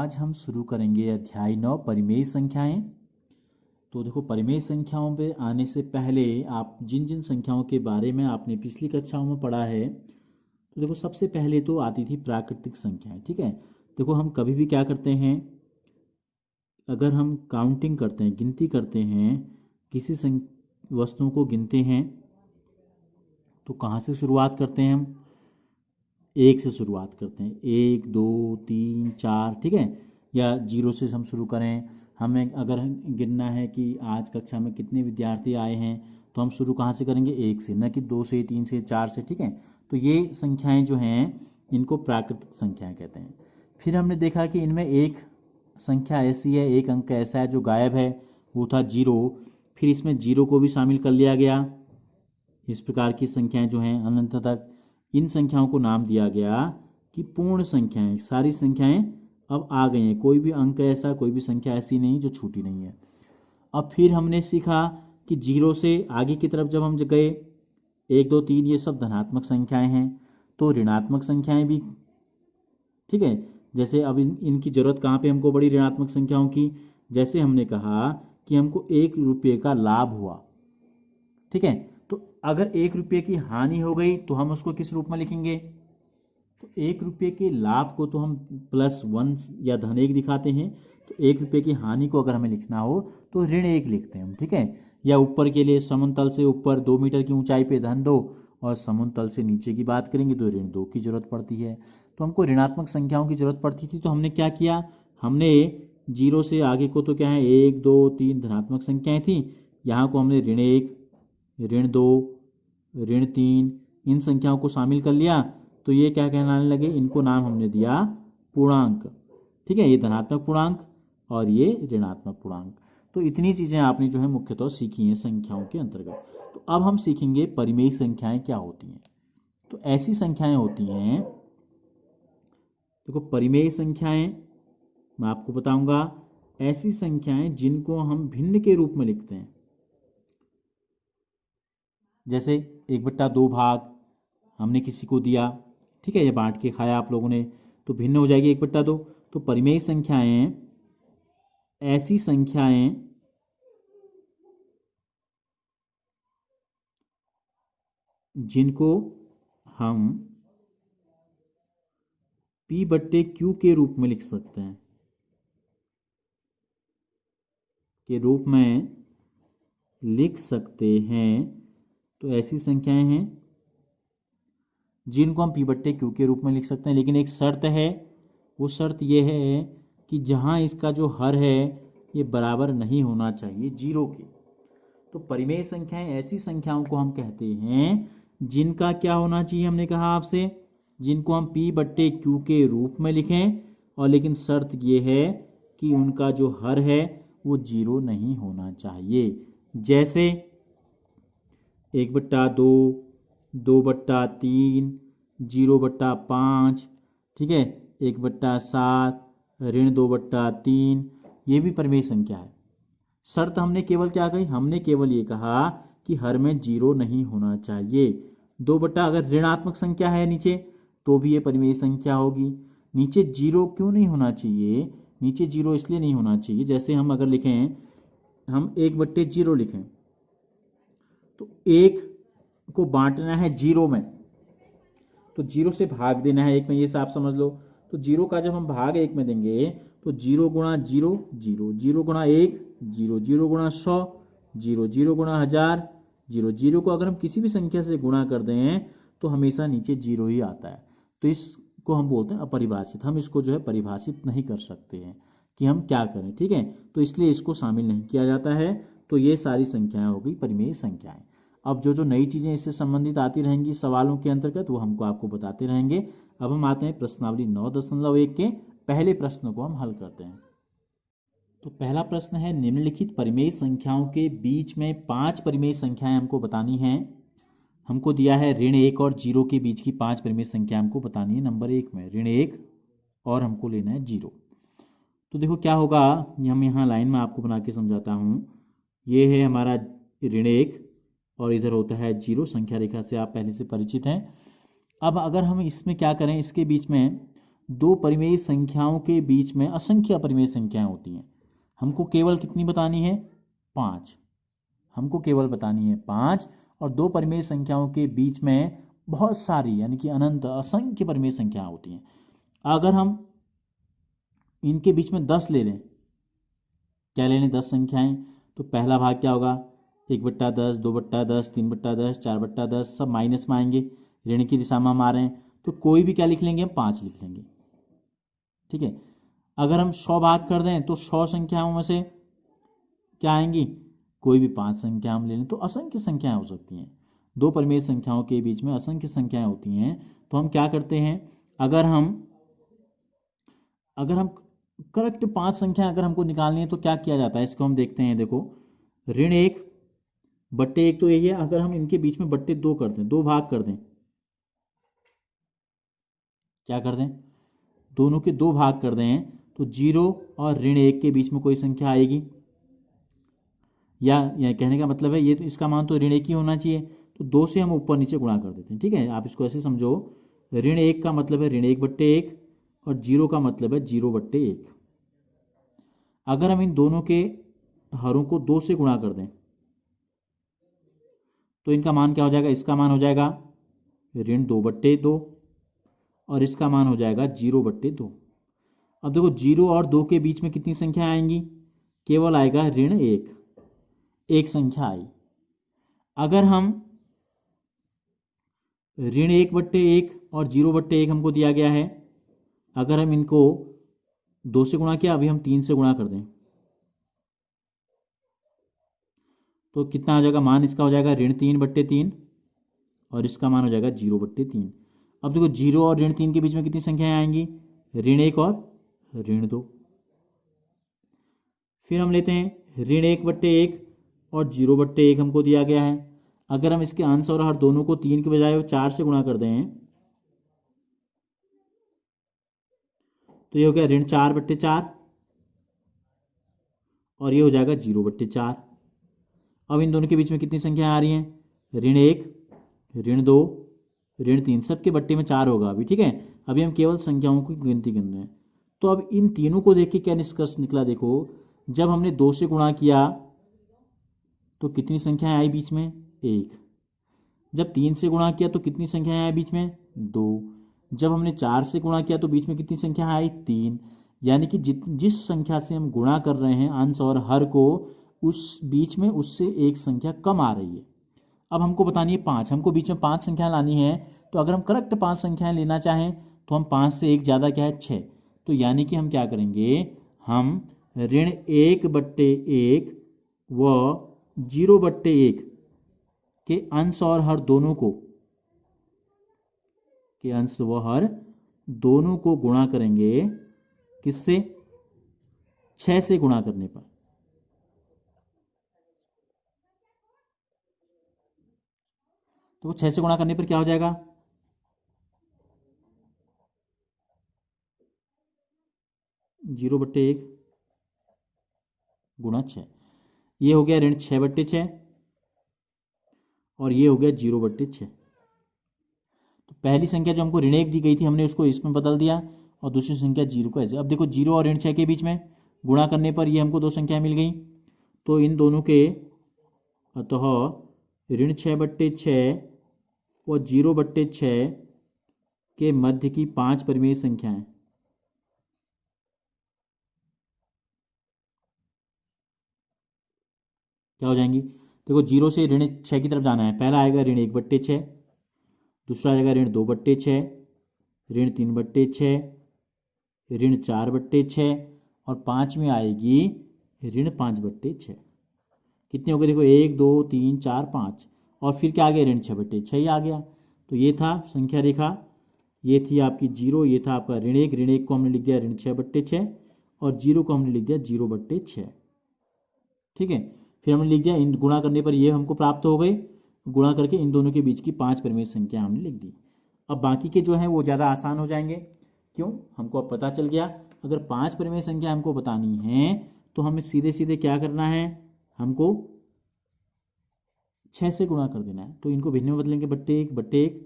आज हम शुरू करेंगे अध्याय 9 परिमेय संख्याएं। तो देखो, परिमेय संख्याओं पे आने से पहले आप जिन जिन संख्याओं के बारे में आपने पिछली कक्षाओं में पढ़ा है, तो देखो सबसे पहले तो आती थी प्राकृतिक संख्याएं। ठीक है, देखो हम कभी भी क्या करते हैं, अगर हम काउंटिंग करते हैं, गिनती करते हैं, किसी वस्तुओं को गिनते हैं तो कहाँ से शुरुआत करते हैं? हम एक से शुरुआत करते हैं, 1 2 3 4। ठीक है, या जीरो से हम शुरू करें। हमें अगर गिनना है कि आज कक्षा में कितने विद्यार्थी आए हैं, तो हम शुरू कहाँ से करेंगे? 1 से, न कि 2 से, 3 से, 4 से। ठीक है, तो ये संख्याएं जो हैं इनको प्राकृतिक संख्याएं कहते हैं। फिर हमने देखा कि इनमें एक संख्या ऐसी है, एक अंक ऐसा है जो गायब है, वो था 0। फिर इसमें 0 को भी शामिल कर लिया गया। इस प्रकार की संख्याएं जो हैं अनंत तक, इन संख्याओं को नाम दिया गया कि पूर्ण संख्याएं। सारी संख्याएं अब आ गई हैं, कोई भी अंक ऐसा, कोई भी संख्या ऐसी नहीं जो छूटी नहीं है। अब फिर हमने सीखा कि 0 से आगे की तरफ जब हम गए, 1 2 3 ये सब धनात्मक संख्याएं हैं, तो ऋणात्मक संख्याएं भी। ठीक है, जैसे अब इनकी जरूरत कहाँ पे हमको बड़ी, ऋणात्मक संख्याओं की। जैसे हमने कहा कि हमको 1 रुपये का लाभ हुआ। ठीक है, तो अगर 1 रुपये की हानि हो गई तो हम उसको किस रूप में लिखेंगे? तो 1 रुपये के लाभ को तो हम +1 या धन 1 दिखाते हैं। तो 1 रुपये की हानि को अगर हमें लिखना हो तो ऋण 1 लिखते हैं हम। ठीक है, या ऊपर के लिए समुद्र तल से ऊपर 2 मीटर की ऊंचाई पे धन 2, और समुद्र तल से नीचे की बात करेंगे तो ऋण 2 की जरूरत पड़ती है। तो हमको ऋणात्मक संख्याओं की जरूरत पड़ती थी, तो हमने क्या किया, हमने 0 से आगे को तो क्या है, 1 2 3 धनात्मक संख्याएं थी, यहाँ को हमने ऋण 1 ऋण 2 ऋण 3 इन संख्याओं को शामिल कर लिया। तो ये क्या कहलाने लगे, इनको नाम हमने दिया पूर्णांक। ठीक है, ये धनात्मक पूर्णांक और ये ऋणात्मक पूर्णांक। तो इतनी चीजें आपने जो है मुख्यतः सीखी हैं संख्याओं के अंतर्गत। तो अब हम सीखेंगे परिमेय संख्याएं क्या होती हैं। तो ऐसी संख्याएं होती हैं, देखो परिमेय संख्याएं मैं आपको बताऊंगा, ऐसी संख्याएं जिनको हम भिन्न के रूप में लिखते हैं। जैसे 1/2 भाग हमने किसी को दिया, ठीक है, ये बांट के खाया आप लोगों ने, तो भिन्न हो जाएगी 1/2। तो परिमेय संख्याएं ऐसी संख्याएं जिनको हम P/Q के रूप में लिख सकते हैं, के रूप में लिख सकते हैं। तो ऐसी संख्याएं हैं जिनको हम P/Q के रूप में लिख सकते हैं, लेकिन एक शर्त है। वो शर्त ये है कि जहां इसका जो हर है ये बराबर नहीं होना चाहिए 0 के। तो परिमेय संख्याएं ऐसी संख्याओं को हम कहते हैं जिनका क्या होना चाहिए, हमने कहा आपसे, जिनको हम P/Q के रूप में लिखें, और लेकिन शर्त ये है कि उनका जो हर है वो 0 नहीं होना चाहिए। जैसे 1/2 2/3 0/5, ठीक है, 1/7 ऋण 2/3, ये भी परिमेय संख्या है। शर्त हमने केवल क्या कही, हमने केवल ये कहा कि हर में 0 नहीं होना चाहिए। 2 अगर ऋणात्मक संख्या है नीचे तो भी ये परिमेय संख्या होगी। नीचे 0 क्यों नहीं होना चाहिए? नीचे 0 इसलिए नहीं होना चाहिए, जैसे हम अगर लिखें, हम 1/0 लिखें, तो 1 को बांटना है 0 में, तो 0 से भाग देना है 1 में, ये आप समझ लो। तो 0 का जब हम भाग 1 में देंगे तो 0 गुणा 0 0, 0 गुणा 1 0, 0 गुणा 100 0, 0 गुणा 1000 0। 0 को अगर हम किसी भी संख्या से गुणा कर दें तो हमेशा नीचे 0 ही आता है। तो इसको हम बोलते हैं अपरिभाषित। हम इसको जो है परिभाषित नहीं कर सकते हैं कि हम क्या करें। ठीक है, तो इसलिए इसको शामिल नहीं किया जाता है। तो ये सारी संख्याएं हो गई परिमेय संख्याएं। अब जो नई चीजें इससे संबंधित आती रहेंगी सवालों के अंतर्गत, वो हमको आपको बताते रहेंगे। अब हम आते हैं प्रश्नावली 9.1 के पहले प्रश्न को हम हल करते हैं। तो पहला प्रश्न है, निम्नलिखित परिमेय संख्याओं के बीच में 5 परिमेय संख्याएं हमको बतानी हैं। हमको दिया है ऋण 1 और 0 के बीच की 5 परिमेय संख्या हमको बतानी है। नंबर 1 में ऋण 1 और हमको लेना है 0। तो देखो क्या होगा, हम यहाँ लाइन में आपको बना के समझाता हूँ। ये है हमारा ऋण 1 और इधर होता है 0। संख्या रेखा से आप पहले से परिचित हैं। अब अगर हम इसमें क्या करें, इसके बीच में दो परिमेय संख्याओं के बीच में असंख्य अपरिमेय संख्याएं होती हैं। हमको केवल कितनी बतानी है? 5। हमको केवल बतानी है 5, और दो परिमेय संख्याओं के बीच में बहुत सारी यानी कि अनंत असंख्य परिमेय संख्याएं होती हैं। अगर हम इनके बीच में 10 ले लें, क्या ले लें? 10 संख्याएं, तो पहला भाग क्या होगा? 1/10, 2/10, 3/10, 4/10, सब माइनस में आएंगे, ऋण की दिशा में हम आ रहे हैं, तो कोई भी क्या लिख लेंगे? 5 लिख लेंगे। ठीक है। अगर हम 100 भाग कर दें तो 100 संख्याओं में से क्या आएंगी? कोई भी 5 संख्या हम ले लें, तो असंख्य संख्याएं हो सकती हैं। दो परिमेय संख्याओं के बीच में असंख्य संख्याएं होती हैं, तो हम क्या करते हैं? अगर हम करेक्ट 5 संख्या अगर हमको निकालनी है तो क्या किया जाता है, इसको हम देखते हैं। देखो, ऋण 1/1 तो यही है। अगर हम इनके बीच में बट्टे 2 कर दें, 2 भाग कर दें, क्या कर दें? दोनों के 2 भाग कर दें, तो 0 और ऋण 1 के बीच में कोई संख्या आएगी, या कहने का मतलब है ये तो इसका मान तो ऋण 1 ही होना चाहिए, तो 2 से हम ऊपर नीचे गुणा कर देते हैं। ठीक है, आप इसको ऐसे समझो, ऋण 1 का मतलब है ऋण 1/1 और 0 का मतलब है 0/1। अगर हम इन दोनों के हरों को 2 से गुणा कर दें तो इनका मान क्या हो जाएगा? इसका मान हो जाएगा ऋण 2/2 और इसका मान हो जाएगा 0/2। अब देखो, 0 और 2 के बीच में कितनी संख्या आएंगी? केवल आएगा ऋण 1, एक संख्या आई। अगर हम ऋण 1/1 और 0/1 हमको दिया गया है, अगर हम इनको 2 से गुणा किया, अभी हम 3 से गुणा कर दें तो कितना आ जाएगा? मान इसका हो जाएगा ऋण 3/3 और इसका मान हो जाएगा 0/3। अब देखो, 0 और ऋण 3 के बीच में कितनी संख्याएं आएंगी? ऋण 1 और ऋण 2। फिर हम लेते हैं ऋण 1/1 और 0/1 हमको दिया गया है। अगर हम इसके अंश और हर दोनों को 3 के बजाय 4 से गुणा कर दें तो ये हो गया ऋण 4/4 और ये हो जाएगा 0/4। अब इन दोनों के बीच में कितनी संख्या आ रही हैं? ऋण 1, ऋण 2, ऋण 3, सबके बट्टे में 4 होगा अभी। ठीक है, अभी हम केवल संख्याओं की गिनती कर रहे हैं। तो अब इन तीनों को देख के क्या निष्कर्ष निकला? देखो, जब हमने 2 से गुणा किया तो कितनी संख्याएं आई बीच में? 1। जब 3 से गुणा किया तो कितनी संख्याएं आई बीच में? 2। जब हमने 4 से गुणा किया तो बीच में कितनी संख्या आई? 3। यानी कि जिस संख्या से हम गुणा कर रहे हैं अंश और हर को, उस बीच में उससे एक संख्या कम आ रही है। अब हमको बतानी है 5, हमको बीच में 5 संख्या लानी है। तो अगर हम करेक्ट 5 संख्याएं लेना चाहें तो हम 5 से एक ज़्यादा क्या है? 6। तो यानी कि हम क्या करेंगे? हम ऋण 1/1 व 0/1 के अंश और हर दोनों को गुणा करेंगे। किससे? 6 से गुणा करने पर। तो 6 से गुणा करने पर क्या हो जाएगा? 0/1 गुणा 6, ये हो गया ऋण 6/6 और ये हो गया 0/6। तो पहली संख्या जो हमको ऋण 1 दी गई थी हमने उसको इसमें बदल दिया और दूसरी संख्या 0 को ऐसे। अब देखो, 0 और ऋण 6 के बीच में गुणा करने पर ये हमको 2 संख्या मिल गई। तो इन दोनों के अतः ऋण 6/6 और 0/6 के मध्य की 5 परिमेय संख्याएं क्या हो जाएंगी? देखो, 0 से ऋण 6 की तरफ जाना है। पहला आएगा ऋण 1/6, दूसरा आएगा ऋण 2/6, ऋण 3/6, ऋण 4/6 और पांचवी आएगी ऋण 5/6। कितने हो गए? देखो, 1 2 3 4 5 और फिर क्या आ गया? ऋण 6/6 ही आ गया। तो ये था संख्या रेखा, ये थी आपकी 0, ये था आपका ऋण 1। ऋण 1 को हमने लिख दिया ऋण 6/6 और 0 को हमने लिख दिया 0/6। ठीक है, फिर हमने लिख दिया, इन गुणा करने पर ये हमको प्राप्त हो गए। गुणा करके इन दोनों के बीच की 5 परिमेय संख्या हमने लिख दी। अब बाकी के जो है वो ज़्यादा आसान हो जाएंगे। क्यों? हमको अब पता चल गया, अगर 5 परिमेय संख्या हमको बतानी है तो हमें सीधे सीधे क्या करना है? हमको 6 से गुणा कर देना है। तो इनको भिन्न में बदलेंगे, 1/1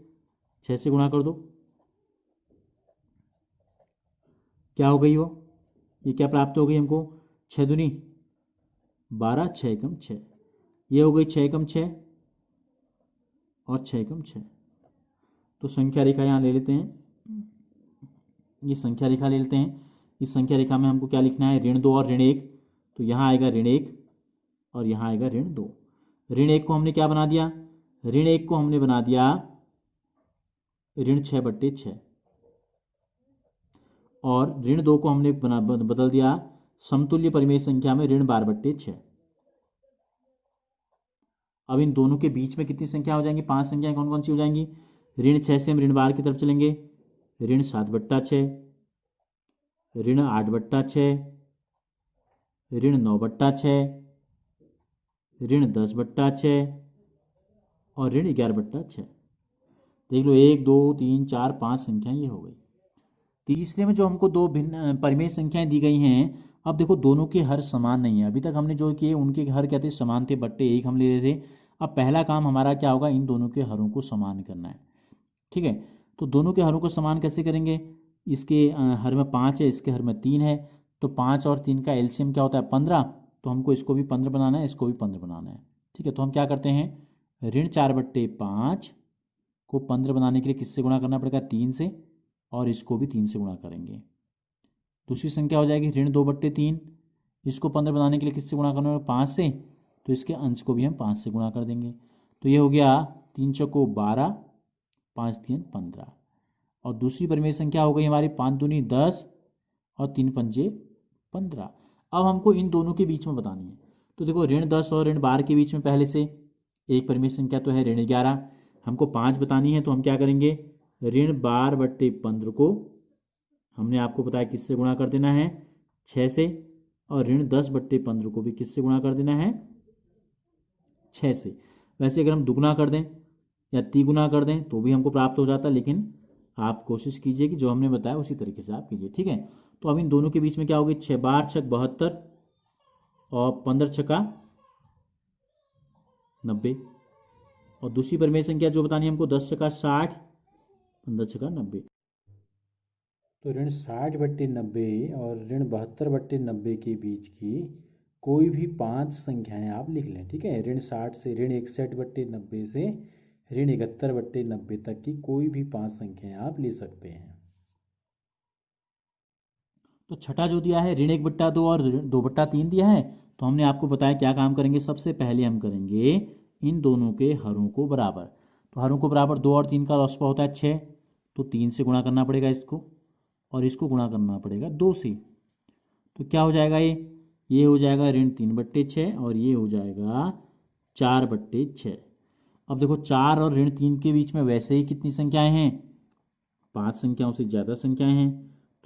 6 से गुणा कर दो क्या हो गई वो, ये क्या प्राप्त हो गई हमको, 6 दूनी 12, 6 एकम 6, ये हो गई 6 एकम 6 और 6 एकम 6। तो संख्या रेखा यहाँ ले लेते हैं, ये संख्या रेखा ले लेते हैं। इस संख्या रेखा में हमको क्या लिखना है, ऋण 2 और ऋण 1। तो यहाँ आएगा ऋण 1 और यहाँ आएगा ऋण 2। ऋण 1 को हमने क्या बना दिया, ऋण 1 को हमने बना दिया ऋण 6/6 और ऋण 2 को हमने बदल दिया समतुल्य परिमेय संख्या में ऋण 12/6। अब इन दोनों के बीच में कितनी संख्या हो जाएंगी, 5 संख्याएं कौन कौन सी हो जाएंगी, ऋण 6 से हम ऋण 12 की तरफ चलेंगे, ऋण 7/6, ऋण 8/6, ऋण 9/6, ऋण 10/6 और ऋण 11/6। देख लो 1 2 3 4 5 संख्याएं ये हो गई। तीसरे में जो हमको दो भिन्न परिमेय संख्याएं दी गई हैं, अब देखो दोनों के हर समान नहीं है। अभी तक हमने जो किए उनके हर क्या थे, समान थे, बट्टे 1 हम ले रहे थे। अब पहला काम हमारा क्या होगा, इन दोनों के हरों को समान करना है। ठीक है, तो दोनों के हरों को समान कैसे करेंगे, इसके हर में 5 है, इसके हर में 3 है, तो 5 और 3 का एलसीएम क्या होता है 15। तो हमको इसको भी 15 बनाना है, इसको भी 15 बनाना है। ठीक है, तो हम क्या करते हैं, ऋण 4/5 को 15 बनाने के लिए किससे गुणा करना पड़ेगा, 3 से, और इसको भी 3 से गुणा करेंगे। दूसरी संख्या हो जाएगी ऋण 2/3, इसको 15 बनाने के लिए किससे गुणा करना है, 5 से, तो इसके अंश को भी हम 5 से गुणा कर देंगे। तो ये हो गया 3 चौको 12, 5 3 15। और दूसरी परिमेय संख्या हो गई हमारी 5 दूनी 10 और 3 पंजे 15। अब हमको इन दोनों के बीच में बतानी है। तो देखो ऋण 10 और ऋण 12 के बीच में पहले से एक परिमेय संख्या तो है ऋण 11, हमको 5 बतानी है। तो हम क्या करेंगे, ऋण 12/15 को हमने आपको बताया किससे गुणा कर देना है, 6 से, और ऋण 10/15 को भी किससे गुणा कर देना है, 6 से। वैसे अगर हम दुगुना कर दें या तिगुना कर दें तो भी हमको प्राप्त हो जाता है, लेकिन आप कोशिश कीजिए कि जो हमने बताया उसी तरीके से आप कीजिए। ठीक है, तो अब इन दोनों के बीच में क्या होगी, 6 12 6 72 और 15 6 90। और दूसरी परिमेय संख्या जो बतानी है हमको 10 6 60, 15 6 90। तो ऋण 60/90 और ऋण 72/90 के बीच की कोई भी 5 संख्याएं आप लिख लें। ठीक है, ऋण 60 से ऋण 61/90 से ऋण 71/90 तक की कोई भी 5 संख्याएं आप ले सकते हैं। तो छठा जो दिया है ऋण 1/2 और 2/3 दिया है। तो हमने आपको बताया क्या काम करेंगे, सबसे पहले हम करेंगे इन दोनों के हरों को बराबर। तो हरों को बराबर 2 और 3 का रौसपा होता है 6, तो 3 से गुणा करना पड़ेगा इसको, और इसको गुणा करना पड़ेगा 2 से। तो क्या हो जाएगा, ये हो जाएगा ऋण 3/6 और ये हो जाएगा 4/6। अब देखो 4 और ऋण 3 के बीच में वैसे ही कितनी संख्याएं हैं, 5 संख्याओं से ज़्यादा संख्याएं हैं।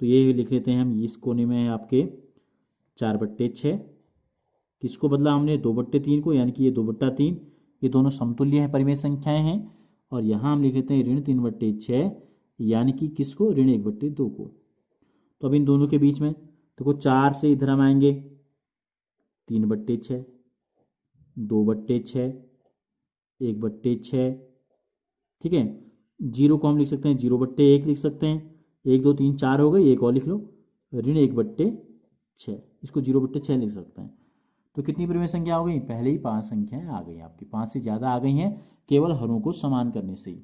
तो ये लिख लेते हैं हम, इस कोने में है आपके 4/6, किसको बदला हमने 2/3 को, यानी कि ये 2/3, ये दोनों समतुल्य है परिमेय संख्याएं हैं। और यहाँ हम लिख लेते हैं ऋण 3/6, यानी कि किसको, ऋण 1/2 को। तो अब इन दोनों के बीच में देखो 4 से इधर हम आएंगे 3/6, 2/6, 1/6। ठीक है, 0 को हम लिख सकते हैं 0/1 लिख सकते हैं, 1 2 3 4 हो गई, एक और लिख लो ऋण 1/6, इसको 0/6 लिख सकते हैं। तो कितनी परिमेय संख्या हो गई, पहले ही 5 संख्याएं आ गई आपकी, 5 से ज़्यादा आ गई हैं केवल हरों को समान करने से ही।